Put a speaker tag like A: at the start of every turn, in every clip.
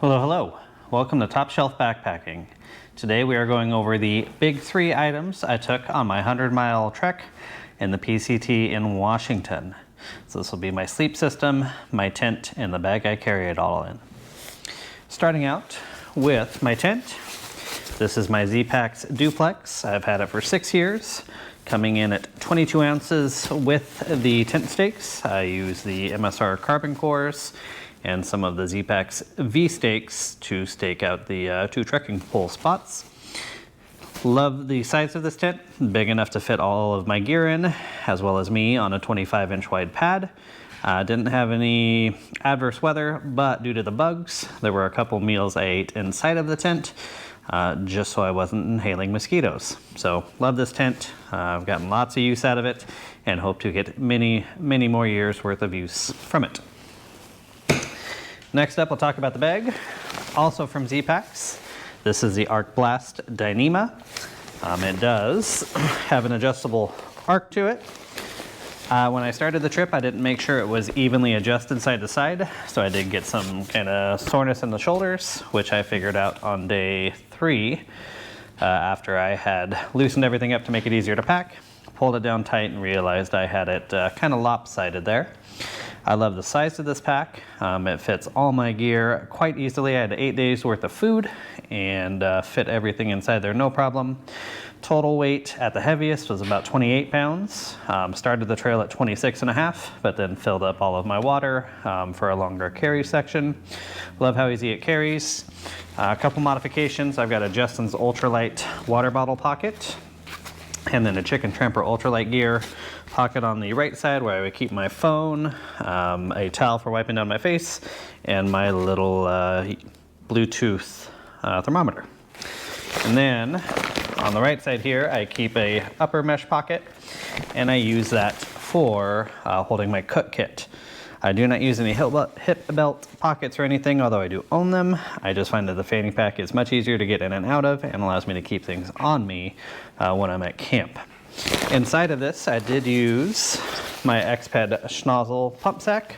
A: Hello, hello. Welcome to Top Shelf Backpacking. Today we are going over the big 3 items I took on my 100-mile trek in the PCT in Washington. So this will be my sleep system, my tent, and the bag I carry it all in. Starting out with my tent. This is my Z-Packs Duplex. I've had it for 6 years, coming in at 22 ounces with the tent stakes. I use the MSR carbon cores and some of the Z-Packs V stakes to stake out the 2 trekking pole spots. Love the size of this tent, big enough to fit all of my gear in, as well as me on a 25-inch wide pad. Didn't have any adverse weather, but due to the bugs, there were a couple meals I ate inside of the tent, just so I wasn't inhaling mosquitoes. So love this tent. I've gotten lots of use out of it and hope to get many more years worth of use from it. Next up, we'll talk about the bag, also from Z-Packs. This is the Arc Blast Dyneema. It does have an adjustable arc to it. When I started the trip, I didn't make sure it was evenly adjusted side to side, so I did get some kind of soreness in the shoulders, which I figured out on day 3 after I had loosened everything up to make it easier to pack, pulled it down tight, and realized I had it kind of lopsided there. I love the size of this pack. It fits all my gear quite easily. I had 8 days worth of food and fit everything inside there no problem. Total weight at the heaviest was about 28 pounds. Started the trail at 26.5, but then filled up all of my water for a longer carry section. Love how easy it carries. A couple modifications. I've got a Justin's ultralight water bottle pocket, and then a Chicken Tramper ultralight gear pocket on the right side where I would keep my phone, a towel for wiping down my face, and my little Bluetooth thermometer. And then on the right side here, I keep a upper mesh pocket, and I use that for holding my cook kit. I do not use any hip belt pockets or anything, although I do own them. I just find that the fanny pack is much easier to get in and out of and allows me to keep things on me when I'm at camp. Inside of this, I did use my X-Ped Schnozzle pump sack.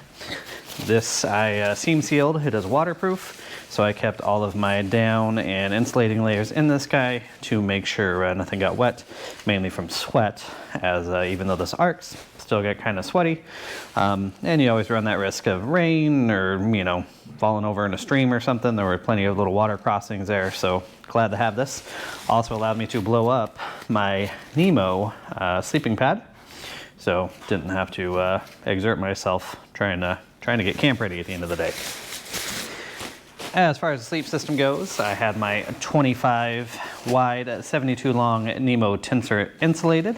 A: This I seam sealed. It is waterproof, so I kept all of my down and insulating layers in this guy to make sure nothing got wet, mainly from sweat, as even though this arcs, still get kind of sweaty. And you always run that risk of rain or, you know, falling over in a stream or something. There were plenty of little water crossings there, so glad to have this. Also allowed me to blow up my Nemo sleeping pad, so didn't have to exert myself trying to get camp ready at the end of the day. As far as the sleep system goes, I had my 25 wide, 72 long Nemo Tensor insulated.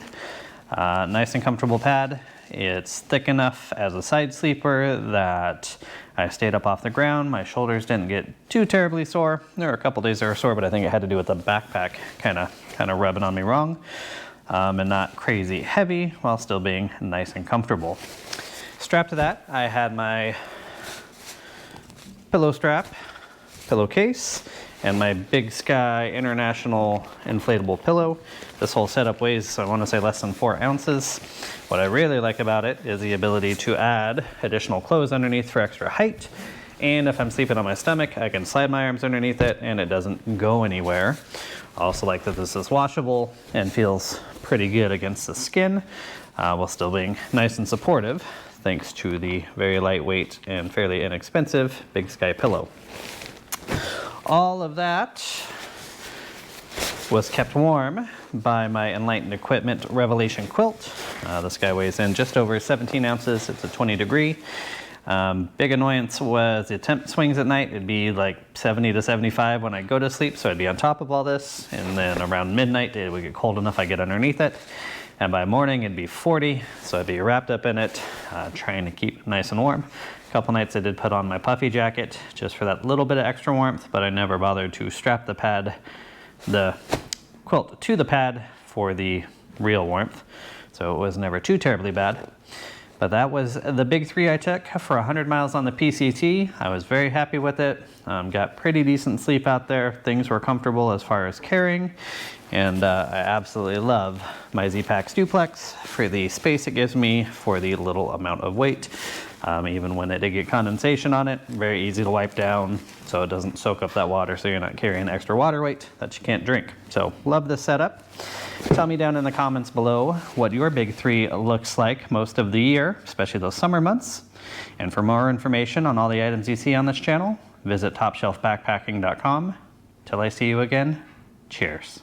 A: Nice and comfortable pad. It's thick enough as a side sleeper that I stayed up off the ground. My shoulders didn't get too terribly sore. There were a couple days they were sore, but I think it had to do with the backpack kind of rubbing on me wrong. And not crazy heavy while still being nice and comfortable. Strapped to that, I had my pillow strap, pillowcase, and my Big Sky International inflatable pillow. This whole setup weighs, I want to say, less than 4 ounces. What I really like about it is the ability to add additional clothes underneath for extra height. And if I'm sleeping on my stomach, I can slide my arms underneath it and it doesn't go anywhere. I also like that this is washable and feels pretty good against the skin, while still being nice and supportive, thanks to the very lightweight and fairly inexpensive Big Sky pillow. All of that was kept warm by my Enlightened Equipment Revelation quilt. This guy weighs in just over 17 ounces. It's a 20 degree. Big annoyance was the temp swings at night. It'd be like 70 to 75 when I go to sleep, so I'd be on top of all this. And then around midnight, it would get cold enough I get underneath it. And by morning, it'd be 40, so I'd be wrapped up in it, trying to keep nice and warm. A couple nights I did put on my puffy jacket just for that little bit of extra warmth, but I never bothered to strap the quilt to the pad for the real warmth, so it was never too terribly bad. But that was the big 3 I took for 100 miles on the PCT. I was very happy with it. Got pretty decent sleep out there. Things were comfortable as far as carrying. And I absolutely love my Z-Packs Duplex for the space it gives me for the little amount of weight. Even when it did get condensation on it, very easy to wipe down so it doesn't soak up that water, so you're not carrying extra water weight that you can't drink. So love this setup. Tell me down in the comments below what your big three looks like most of the year, especially those summer months. And for more information on all the items you see on this channel, visit topshelfbackpacking.com. Till I see you again, cheers.